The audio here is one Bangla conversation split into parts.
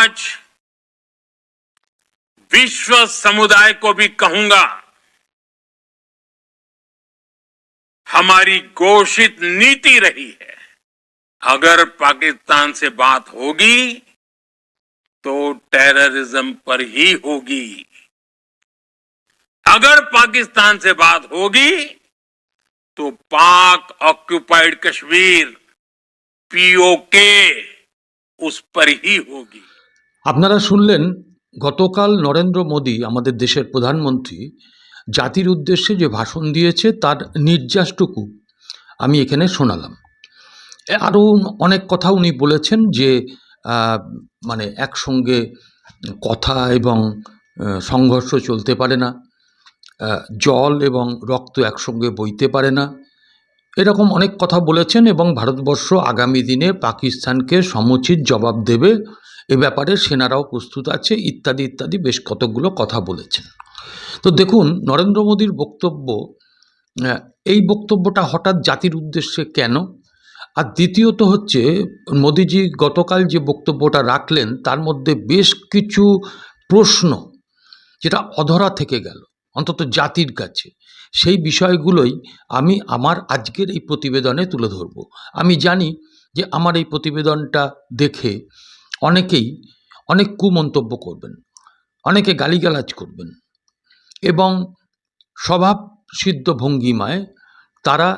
आज विश्व समुदाय को भी कहूंगा, हमारी घोषित नीति रही है, अगर पाकिस्तान से बात होगी तो टेररिज्म पर ही होगी। अगर पाकिस्तान से बात होगी तो पाक ऑक्युपाइड कश्मीर पीओके उस पर ही होगी। আপনারা শুনলেন গতকাল নরেন্দ্র মোদী আমাদের দেশের প্রধানমন্ত্রী জাতির উদ্দেশ্যে যে ভাষণ দিয়েছে তার নির্যাসটুকু আমি এখানে শোনালাম। আরও অনেক কথা উনি বলেছেন যে মানে একসঙ্গে কথা এবং সংঘর্ষ চলতে পারে না, জল এবং রক্ত একসঙ্গে বইতে পারে না, এরকম অনেক কথা বলেছেন এবং ভারতবর্ষ আগামী দিনে পাকিস্তানকে সমুচিত জবাব দেবে, এ ব্যাপারে সেনারাও প্রস্তুত আছে, ইত্যাদি ইত্যাদি বেশ কতগুলো কথা বলেছেন। তো দেখুন নরেন্দ্র মোদীর বক্তব্য, এই বক্তব্যটা হঠাৎ জাতির উদ্দেশ্যে কেন, আর দ্বিতীয়ত হচ্ছে মোদীজি গতকাল যে বক্তব্যটা রাখলেন তার মধ্যে বেশ কিছু প্রশ্ন যেটা অধরা থেকে গেল অন্তত জাতির কাছে, সেই বিষয়গুলোই আমি আমার আজকের এই প্রতিবেদনে তুলে ধরব। আমি জানি যে আমার এই প্রতিবেদনটা দেখে অনেকেই অনেক কুমন্তব্য করবেন, অনেকে গালিগালাজ করবেন এবং স্বভাবসিদ্ধ ভঙ্গিমায় তারা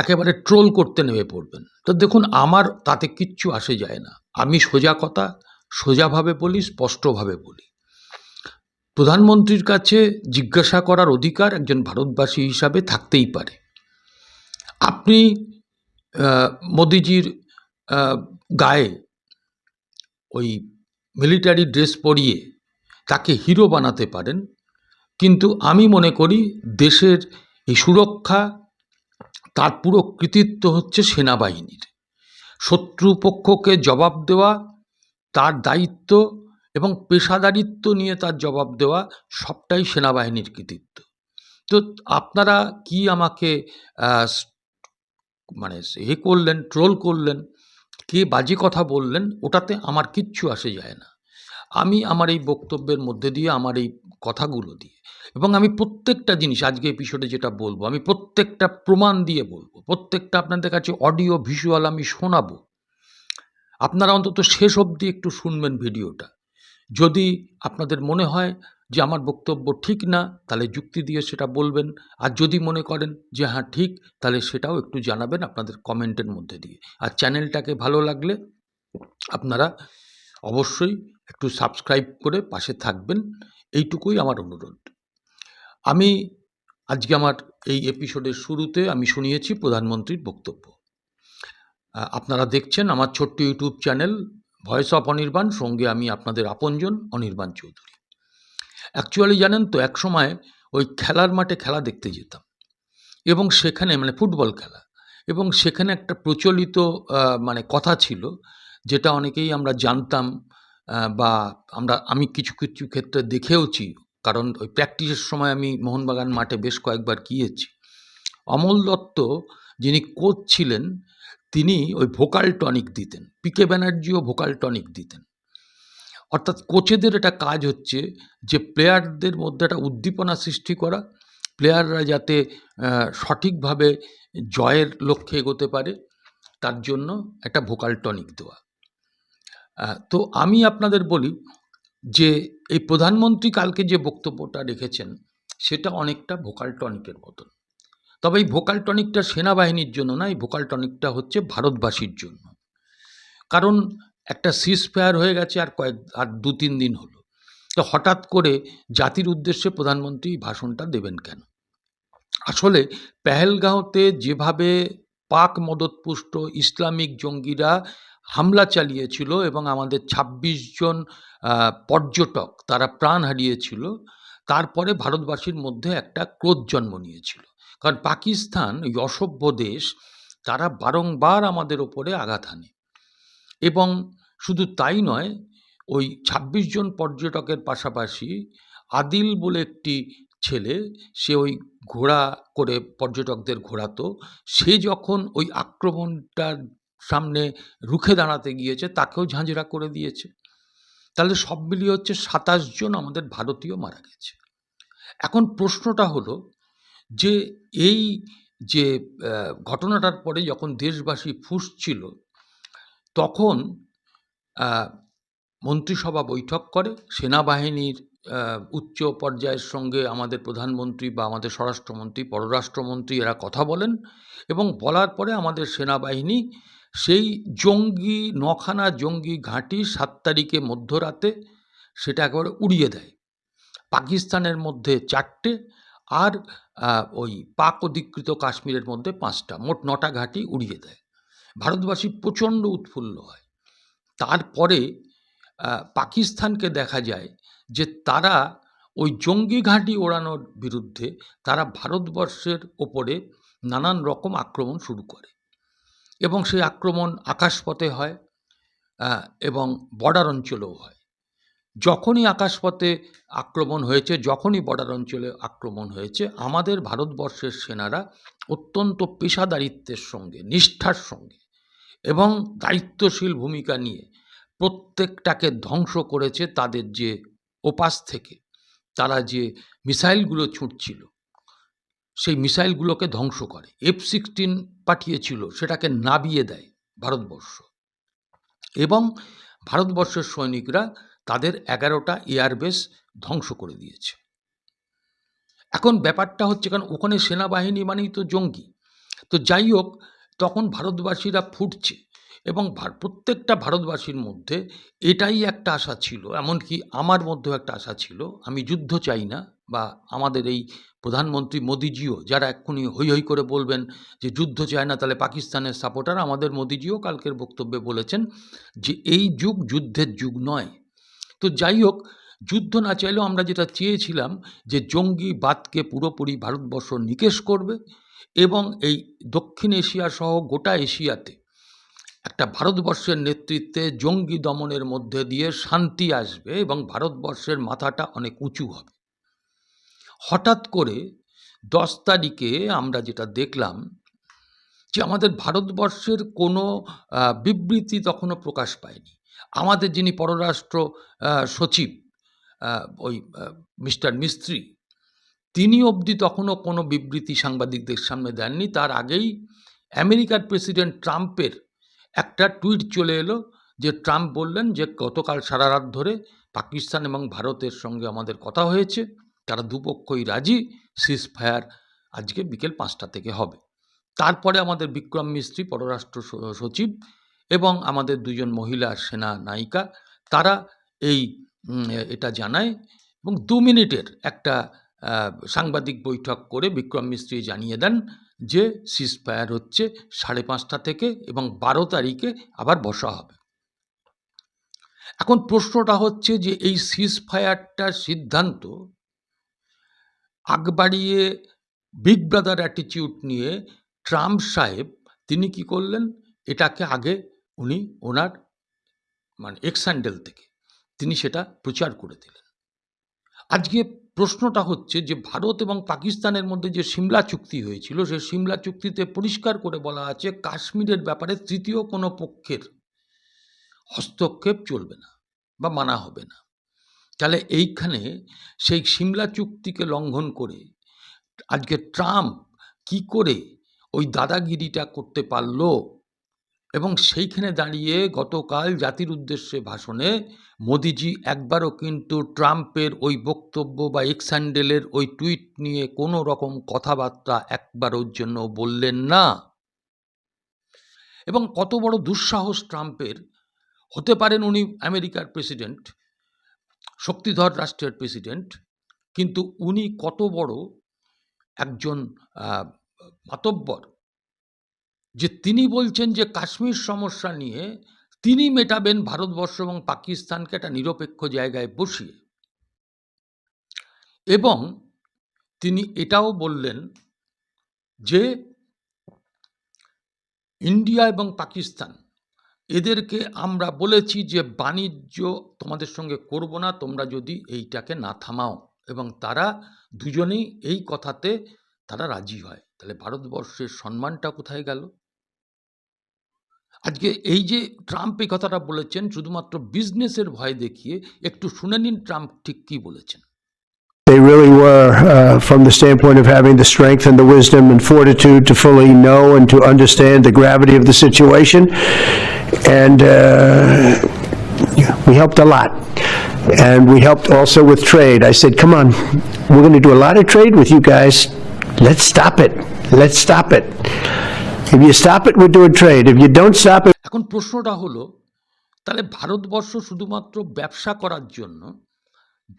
একেবারে ট্রোল করতে নেমে পড়বেন। তো দেখুন আমার তাতে কিচ্ছু আসে যায় না, আমি সোজা কথা সোজাভাবে বলি, স্পষ্টভাবে বলি। প্রধানমন্ত্রীর কাছে জিজ্ঞাসা করার অধিকার একজন ভারতবাসী হিসাবে থাকতেই পারে। আপনি মোদিজির গায়ে ওই মিলিটারি ড্রেস পরিয়ে তাকে হিরো বানাতে পারেন, কিন্তু আমি মনে করি দেশের এই সুরক্ষা তার পুরো কৃতিত্ব হচ্ছে সেনাবাহিনীর। শত্রুপক্ষকে জবাব দেওয়া তার দায়িত্ব এবং পেশাদারিত্ব নিয়ে তার জবাব দেওয়া সবটাই সেনাবাহিনীর কৃতিত্ব। তো আপনারা কি আমাকে মানে করলেন, ট্রোল করলেন, কে বাজে কথা বললেন, ওটাতে আমার কিচ্ছু আসে যায় না। আমি আমার এই বক্তব্যের মধ্যে দিয়ে, আমার এই কথাগুলো দিয়ে, এবং আমি প্রত্যেকটা জিনিস আজকে এপিসোডে যেটা বলবো আমি প্রত্যেকটা প্রমাণ দিয়ে বলবো, প্রত্যেকটা আপনাদের কাছে অডিও ভিজুয়াল আমি শোনাবো। আপনারা অন্তত শেষ অবধি একটু শুনবেন ভিডিওটা। যদি আপনাদের মনে হয় যে আমার বক্তব্য ঠিক না, তাহলে যুক্তি দিয়ে সেটা বলবেন, আর যদি মনে করেন যে হ্যাঁ ঠিক, তাহলে সেটাও একটু জানাবেন আপনাদের কমেন্টের মধ্যে দিয়ে। আর চ্যানেলটাকে ভালো লাগলে আপনারা অবশ্যই একটু সাবস্ক্রাইব করে পাশে থাকবেন, এইটুকুই আমার অনুরোধ। আমি আজকে আমার এই এপিসোডের শুরুতে আমি শুনিয়েছি প্রধানমন্ত্রীর বক্তব্য। আপনারা দেখছেন আমার ছোট্ট YouTube channel voice of Anirban, সঙ্গে আমি আপনাদের আপনজন অনির্বাণ চৌধুরী। অ্যাকচুয়ালি জানেন তো, এক সময় ওই খেলার মাঠে খেলা দেখতে যেতাম এবং সেখানে মানে ফুটবল খেলা, এবং সেখানে একটা প্রচলিত মানে কথা ছিল যেটা অনেকেই আমরা জানতাম, বা আমি কিছু কিছু ক্ষেত্রে দেখেওছি, কারণ ওই প্র্যাকটিসের সময় আমি মোহনবাগান মাঠে বেশ কয়েকবার গিয়েছি। অমল দত্ত যিনি কোচ ছিলেন তিনি ওই ভোকাল টনিক দিতেন, পিকে ব্যানার্জিও ভোকাল টনিক দিতেন। অর্থাৎ কোচেদের এটা কাজ হচ্ছে যে প্লেয়ারদের মধ্যে একটা উদ্দীপনা সৃষ্টি করা, প্লেয়াররা যাতে সঠিকভাবে জয়ের লক্ষ্যে এগোতে পারে তার জন্য একটা ভোকাল টনিক দেওয়া। তো আমি আপনাদের বলি যে এই প্রধানমন্ত্রী কালকে যে বক্তব্যটা রেখেছেন সেটা অনেকটা ভোকাল টনিকের মতন। তবে এই ভোকাল টনিকটা সেনাবাহিনীর জন্য না, এই ভোকাল টনিকটা হচ্ছে ভারতবাসীর জন্য। কারণ একটা সিজ ফায়ার হয়ে গেছে আর 2-3 দিন হলো, তো হঠাৎ করে জাতির উদ্দেশ্যে প্রধানমন্ত্রী ভাষণটা দেবেন কেন? আসলে পেহেলগাঁওতে যেভাবে পাক মদতপুষ্ট ইসলামিক জঙ্গিরা হামলা চালিয়েছিল এবং আমাদের ২৬ জন পর্যটক তারা প্রাণ হারিয়েছিল, তারপরে ভারতবাসীর মধ্যে একটা ক্রোধ জন্ম নিয়েছিল। কারণ পাকিস্তান ওই অসভ্য দেশ, তারা বারংবার আমাদের ওপরে আঘাত হানে, এবং শুধু তাই নয়, ওই ২৬ জন পর্যটকের পাশাপাশি আদিল বলে একটি ছেলে, সে ওই ঘোড়া করে পর্যটকদের ঘোরাতো, সে যখন ওই আক্রমণটার সামনে রুখে দাঁড়াতে গিয়েছে তাকেও ঝাঁঝরা করে দিয়েছে। তাহলে সব মিলিয়ে হচ্ছে ২৭ জন আমাদের ভারতীয় মারা গেছে। এখন প্রশ্নটা হলো যে এই যে ঘটনাটার পরে যখন দেশবাসী ফুঁসছিল, তখন আ মন্ত্রিসভা বৈঠক করে। সেনাবাহিনীর উচ্চ পর্যায়ের সঙ্গে আমাদের প্রধানমন্ত্রী বা আমাদের স্বরাষ্ট্রমন্ত্রী, পররাষ্ট্রমন্ত্রী এরা কথা বলেন এবং বলার পরে আমাদের সেনাবাহিনী সেই জঙ্গি ৯ খানা জঙ্গি ঘাঁটি ৭ তারিখে মধ্যরাতে সেটা একেবারে উড়িয়ে দেয়। পাকিস্তানের মধ্যে ৪টে আর ওই পাক অধিকৃত কাশ্মীরের মধ্যে ৫টা, মোট ৯টা ঘাঁটি উড়িয়ে দেয়। ভারতবাসী প্রচণ্ড উৎফুল্ল হয়। তারপরে পাকিস্তানকে দেখা যায় যে তারা ওই জঙ্গি ঘাঁটি ওড়ানোর বিরুদ্ধে তারা ভারতবর্ষের ওপরে নানান রকম আক্রমণ শুরু করে এবং সেই আক্রমণ আকাশপথে হয় এবং বর্ডার অঞ্চলেও হয়। যখনই আকাশপথে আক্রমণ হয়েছে, যখনই বর্ডার অঞ্চলে আক্রমণ হয়েছে, আমাদের ভারতবর্ষের সেনারা অত্যন্ত পেশাদারিত্বের সঙ্গে, নিষ্ঠার সঙ্গে এবং দায়িত্বশীল ভূমিকা নিয়ে প্রত্যেকটাকে ধ্বংস করেছে। তাদের যে ওপাশ থেকে তারা যে মিসাইলগুলো ছুঁড়ছিল, সেই মিসাইলগুলোকে ধ্বংস করে। F-16 পাঠিয়েছিল, সেটাকে নাবিয়ে দেয় ভারতবর্ষ এবং ভারতবর্ষের সৈনিকরা তাদের ১১টা এয়ারবেস ধ্বংস করে দিয়েছে। এখন ব্যাপারটা হচ্ছে, কারণ ওখানে সেনাবাহিনী মানেই তো জঙ্গি। তো যাই হোক, তখন ভারতবাসীরা ফুটছে এবং প্রত্যেকটা ভারতবাসীর মধ্যে এটাই একটা আশা ছিল, এমনকি আমার মধ্যেও একটা আশা ছিল, আমি যুদ্ধ চাই না, বা আমাদের এই প্রধানমন্ত্রী মোদিজিও, যারা এক্ষুনি হৈ হৈ করে বলবেন যে যুদ্ধ চায় না তাহলে পাকিস্তানের সাপোর্টার, আমাদের মোদিজিও কালকের বক্তব্যে বলেছেন যে এই যুগ যুদ্ধের যুগ নয়। তো যাই হোক, যুদ্ধ না চাইলেও আমরা যেটা চেয়েছিলাম যে জঙ্গিবাদকে পুরোপুরি ভারতবর্ষ নিকেশ করবে এবং এই দক্ষিণ এশিয়া সহ গোটা এশিয়াতে একটা ভারতবর্ষের নেতৃত্বে জঙ্গি দমনের মধ্যে দিয়ে শান্তি আসবে এবং ভারতবর্ষের মাথাটা অনেক উঁচু হবে। হঠাৎ করে ১০ তারিখে আমরা যেটা দেখলাম যে আমাদের ভারতবর্ষের কোনো বিবৃতি তখনও প্রকাশ পায়নি। আমাদের যিনি পররাষ্ট্র সচিব ওই মিস্টার মিস্ত্রি, তিনি অবধি তখনও কোনো বিবৃতি সাংবাদিকদের সামনে দেননি। তার আগেই আমেরিকার প্রেসিডেন্ট ট্রাম্পের একটা টুইট চলে এলো যে ট্রাম্প বললেন যে গতকাল সারা রাত ধরে পাকিস্তান এবং ভারতের সঙ্গে আমাদের কথা হয়েছে, তারা দুপক্ষই রাজি, সিজ ফায়ার আজকে বিকেল ৫টা থেকে হবে। তারপরে আমাদের বিক্রম মিস্ত্রি পররাষ্ট্র সচিব এবং আমাদের ২জন মহিলা সেনা নায়িকা, তারা এটা জানায় এবং ২ মিনিটের একটা সাংবাদিক বৈঠক করে বিক্রম মিস্ত্রি জানিয়ে দেন যে সিজ ফায়ার হচ্ছে ৫:৩০ থেকে এবং ১২ তারিখে আবার বসা হবে। এখন প্রশ্নটা হচ্ছে যে এই সিজ ফায়ারটার সিদ্ধান্ত আগ বাড়িয়ে বিগ ব্রাদার অ্যাটিটিউড নিয়ে ট্রাম্প সাহেব তিনি কি করলেন, এটাকে আগে উনি ওনার এক্স হ্যান্ডেল থেকে তিনি সেটা প্রচার করে দিলেন। আজকে প্রশ্নটা হচ্ছে যে ভারত এবং পাকিস্তানের মধ্যে যে সিমলা চুক্তি হয়েছিল, সেই সিমলা চুক্তিতে পরিষ্কার করে বলা আছে কাশ্মীরের ব্যাপারে তৃতীয় কোনো পক্ষের হস্তক্ষেপ চলবে না বা মানা হবে না। তাহলে এইখানে সেই সিমলা চুক্তিকে লঙ্ঘন করে আজকে ট্রাম্প কি করে ওই দাদাগিরিটা করতে পারল এবং সেইখানে দাঁড়িয়ে গতকাল জাতির উদ্দেশ্যে ভাষণে মোদিজি একবারও কিন্তু ট্রাম্পের ওই বক্তব্য বা এক্স হ্যান্ডেলের ওই টুইট নিয়ে কোনো রকম কথাবার্তা একবারের জন্য বললেন না। এবং কত বড় দুঃসাহস ট্রাম্পের, হতে পারেন উনি আমেরিকার প্রেসিডেন্ট, শক্তিধর রাষ্ট্রের প্রেসিডেন্ট, কিন্তু উনি কত বড় একজন মাতব্বর যে তিনি বলছেন যে কাশ্মীর সমস্যা নিয়ে তিনি মেটাবেন ভারতবর্ষ এবং পাকিস্তানকে একটা নিরপেক্ষ জায়গায় বসিয়ে। এবং তিনি এটাও বললেন যে ইন্ডিয়া এবং পাকিস্তান এদেরকে আমরা বলেছি যে বাণিজ্য তোমাদের সঙ্গে করব না তোমরা যদি এইটাকে না থামাও, এবং তারা দুজনেই এই কথাতে তারা রাজি হয়। তাহলে ভারতবর্ষের সম্মানটা কোথায় গেল? আজকে এই যে ট্রাম্প এই কথাটা বলেছেন শুধুমাত্র বিজনেসের ভয় দেখিয়ে, একটু শুনে নিন ট্রাম্প ঠিক কী বলেছেন। They really were, from the standpoint of having the strength and the wisdom and fortitude to fully know and to understand the gravity of the situation. And we helped a lot. And we helped also with trade. I said, come on, we're going to do a lot of trade with you guys. Let's stop it. Let's stop it. If you stop it, we're doing trade. If you don't stop it, এখন প্রশ্নটা হলো, তাহলে ভারতবর্ষ শুধুমাত্র ব্যবসা করার জন্য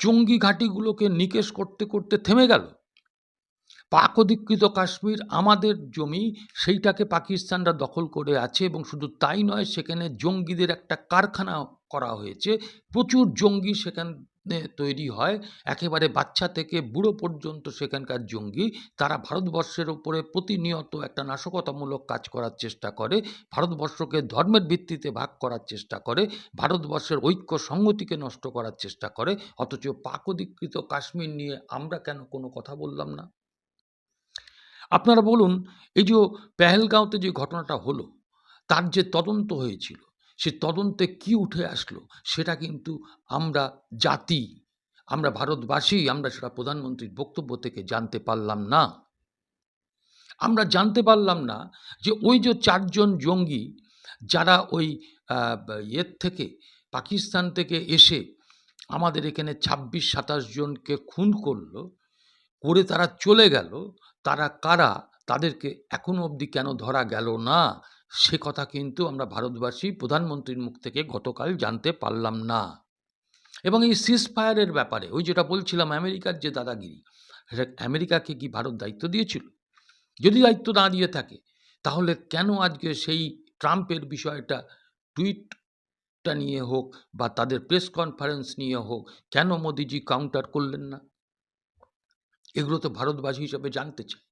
জঙ্গি ঘাঁটিগুলোকে নিকেশ করতে করতে থেমে গেল? পাক অধিকৃত কাশ্মীর আমাদের জমি, সেইটাকে পাকিস্তানরা দখল করে আছে এবং শুধু তাই নয়, সেখানে জঙ্গিদের একটা কারখানা করা হয়েছে। প্রচুর জঙ্গি সেখানে তৈরি হয়, একেবারে বাচ্চা থেকে বুড়ো পর্যন্ত সেখানকার জঙ্গি। তারা ভারতবর্ষের ওপরে প্রতিনিয়ত একটা নাশকতামূলক কাজ করার চেষ্টা করে, ভারতবর্ষকে ধর্মের ভিত্তিতে ভাগ করার চেষ্টা করে, ভারতবর্ষের ঐক্য সংহতিকে নষ্ট করার চেষ্টা করে। অথচ পাক অধিকৃত কাশ্মীর নিয়ে আমরা কেন কোনো কথা বললাম না? আপনারা বলুন, এই যে পেহেলগাঁওতে যে ঘটনাটা হলো, তার যে তদন্ত হয়েছিল, সে তদন্তে কি উঠে আসলো সেটা কিন্তু আমরা জাতি, আমরা ভারতবাসী, আমরা সেটা প্রধানমন্ত্রীর বক্তব্য থেকে জানতে পারলাম না। আমরা জানতে পারলাম না যে ওই যে 4 জন জঙ্গি যারা ওই ইয়ের থেকে, পাকিস্তান থেকে এসে আমাদের এখানে 26-27 জনকে খুন করলো, করে তারা চলে গেল, তারা কারা, তাদেরকে এখনো অবধি কেন ধরা গেল না, সে কথা কিন্তু আমরা ভারতবাসী প্রধানমন্ত্রীর মুখ থেকে গতকাল জানতে পারলাম না। এবং এই সিজফায়ারের ব্যাপারে ওই যেটা বলছিলাম, আমেরিকার যে দাদাগিরি, সেটা আমেরিকাকে কি ভারত দায়িত্ব দিয়েছিল? যদি দায়িত্ব না দিয়ে থাকে, তাহলে কেন আজকে সেই ট্রাম্পের বিষয়টা, টুইটটা নিয়ে হোক বা তাদের প্রেস কনফারেন্স নিয়ে হোক, কেন মোদিজি কাউন্টার করলেন না? এগুলো তো ভারতবাসী হিসাবে জানতে চাই।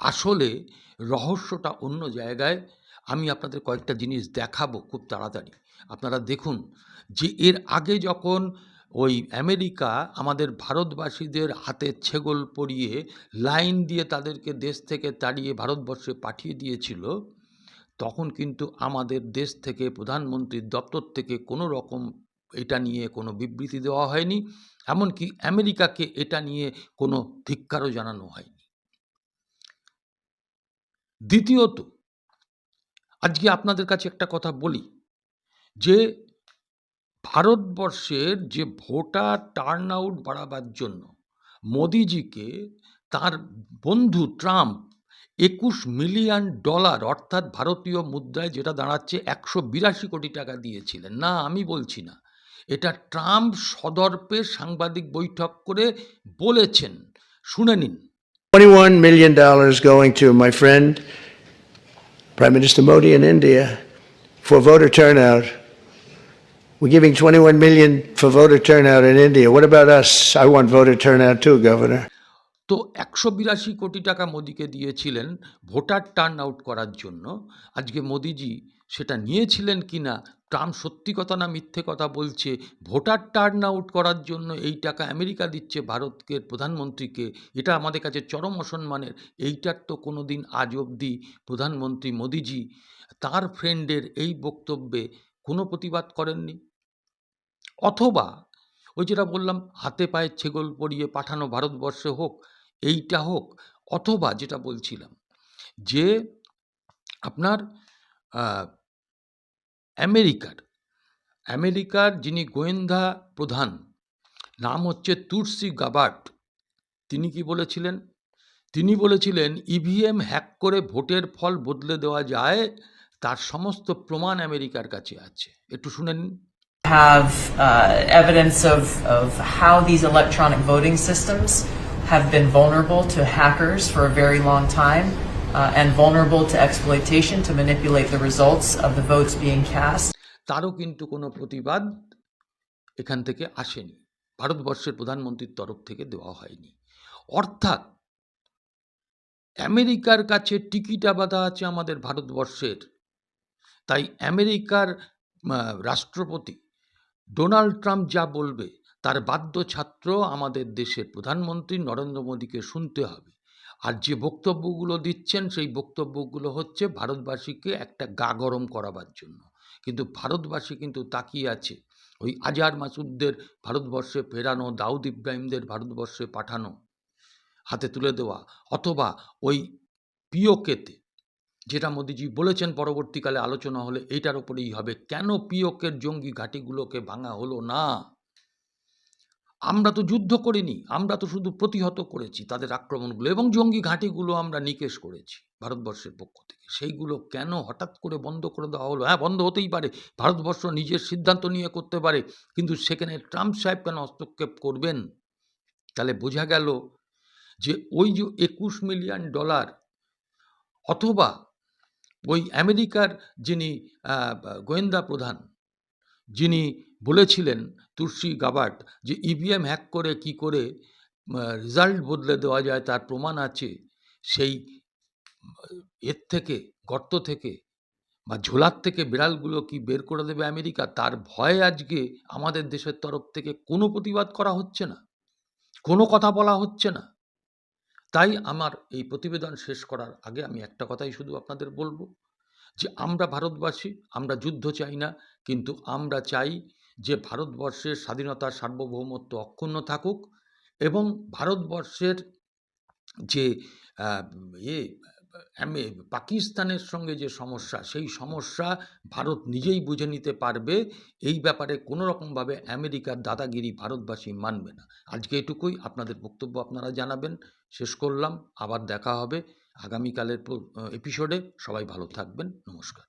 আসলে রহস্যটা অন্য জায়গায়। আমি আপনাদের কয়েকটা জিনিস দেখাবো খুব তাড়াতাড়ি। আপনারা দেখুন যে এর আগে যখন ওই আমেরিকা আমাদের ভারতবাসীদের হাতে ছেগল পরিয়ে লাইন দিয়ে তাদেরকে দেশ থেকে তাড়িয়ে ভারতবর্ষে পাঠিয়ে দিয়েছিল, তখন কিন্তু আমাদের দেশ থেকে, প্রধানমন্ত্রীর দপ্তর থেকে কোনো রকম এটা নিয়ে কোনো বিবৃতি দেওয়া হয়নি, এমনকি আমেরিকাকে এটা নিয়ে কোনো ধিক্কারও জানানো হয়নি। দ্বিতীয়ত, আজকে আপনাদের কাছে একটা কথা বলি যে ভারতবর্ষের যে ভোটার টার্ন আউট বাড়াবার জন্য মোদিজিকে তার বন্ধু ট্রাম্প $21 মিলিয়ন, অর্থাৎ ভারতীয় মুদ্রায় যেটা দাঁড়াচ্ছে 182 কোটি টাকা দিয়েছিলেন। না, আমি বলছি না, এটা ট্রাম্প সদর্পে সাংবাদিক বৈঠক করে বলেছেন। শুনে নিন। $21 million going to my friend, Prime Minister Modi in India, for voter turnout. We're giving $21 million for voter turnout in India. What about us? I want voter turnout too, Governor. তো 182 কোটি টাকা মোদিকে দিয়েছিলেন ভোটার টার্ন আউট করার জন্য। আজকে মোদিজি সেটা নিয়েছিলেন কিনা, ট্রাম্প সত্যি কথা না মিথ্যে কথা বলছে, ভোটার টার্ন আউট করার জন্য এই টাকা আমেরিকা দিচ্ছে ভারতের প্রধানমন্ত্রীকে, এটা আমাদের কাছে চরম অসম্মানের। এইটার তো কোনো দিন আজ অবধি প্রধানমন্ত্রী মোদিজি তার ফ্রেন্ডের এই বক্তব্যে কোনো প্রতিবাদ করেননি। অথবা ওই যেটা বললাম, হাতে পায়ে ছেগল পরিয়ে পাঠানো ভারতবর্ষে হোক, এইটা হোক, অথবা যেটা বলছিলাম যে আপনার আমেরিকার যিনি গোয়েন্দা প্রধান, নাম হচ্ছে তুলসি গাবার্ড, তিনি কি বলেছিলেন? তিনি বলেছিলেন ইভিএম হ্যাক করে ভোটের ফল বদলে দেওয়া যায়, তার সমস্ত প্রমাণ আমেরিকার কাছে আছে। একটু শুনে নিন। Have evidence of how these electronic voting systems have been vulnerable to hackers for a very long time and vulnerable to exploitation to manipulate the results of the votes being cast. তারও কিন্তু কোনো প্রতিবাদ এখান থেকে আসেনি, ভারতবর্ষের প্রধানমন্ত্রীর তরফ থেকে দেওয়া হয়নি। অর্থাৎ আমেরিকার কাছে টিকিটা বাঁধা আছে আমাদের ভারতবর্ষের। তাই আমেরিকার রাষ্ট্রপতি ডোনাল্ড ট্রাম্প যা বলবে তার বাধ্য ছাত্র আমাদের দেশের প্রধানমন্ত্রী নরেন্দ্র মোদীকে শুনতে হবে। আর যে বক্তব্যগুলো দিচ্ছেন সেই বক্তব্যগুলো হচ্ছে ভারতবাসীকে একটা গা গরম করাবার জন্য। কিন্তু ভারতবাসী কিন্তু তাকিয়ে আছে ওই আজহার মাসুদদের ভারতবর্ষে ফেরানো, দাউদ ইব্রাহিমদের ভারতবর্ষে পাঠানো, হাতে তুলে দেওয়া, অথবা ওই পিওকেতে, যেটা মোদিজি বলেছেন পরবর্তীকালে আলোচনা হলে এইটার ওপরেই হবে, কেন পিওকের জঙ্গি ঘাঁটিগুলোকে ভাঙা হলো না? আমরা তো যুদ্ধ করিনি, আমরা তো শুধু প্রতিহত করেছি তাদের আক্রমণগুলো, এবং জঙ্গি ঘাঁটিগুলো আমরা নিকেশ করেছি ভারতবর্ষের পক্ষ থেকে। সেইগুলো কেন হঠাৎ করে বন্ধ করে দেওয়া হলো? হ্যাঁ, বন্ধ হতেই পারে, ভারতবর্ষ নিজের সিদ্ধান্ত নিয়ে করতে পারে, কিন্তু সেখানে ট্রাম্প সাহেব কেন হস্তক্ষেপ করবেন? তাহলে বোঝা গেল যে ওই যে $21 মিলিয়ন, অথবা ওই আমেরিকার যিনি গোয়েন্দা প্রধান, যিনি বলেছিলেন তুলসী গাবার্ট, যে ইভিএম হ্যাক করে কি করে রেজাল্ট বদলে দেওয়া যায় তার প্রমাণ আছে, সেই এর থেকে, গর্ত থেকে বা ঝোলার থেকে বিড়ালগুলো কি বের করে দেবে আমেরিকা, তার ভয়ে আজকে আমাদের দেশের তরফ থেকে কোনো প্রতিবাদ করা হচ্ছে না, কোনো কথা বলা হচ্ছে না। তাই আমার এই প্রতিবেদন শেষ করার আগে আমি একটা কথাই শুধু আপনাদের বলবো, যে আমরা ভারতবাসী, আমরা যুদ্ধ চাই না, কিন্তু আমরা চাই যে ভারতবর্ষের স্বাধীনতার সার্বভৌমত্ব অক্ষুণ্ণ থাকুক, এবং ভারতবর্ষের যে আহ, ইয়ে পাকিস্তানের সঙ্গে যে সমস্যা, সেই সমস্যা ভারত নিজেই বুঝে নিতে পারবে। এই ব্যাপারে কোনো রকমভাবে আমেরিকার দাদাগিরি ভারতবাসী মানবে না। আজকে এটুকুই, আপনাদের বক্তব্য আপনারা জানাবেন। শেষ করলাম, আবার দেখা হবে আগামীকালের এপিসোডে। সবাই ভালো থাকবেন, নমস্কার।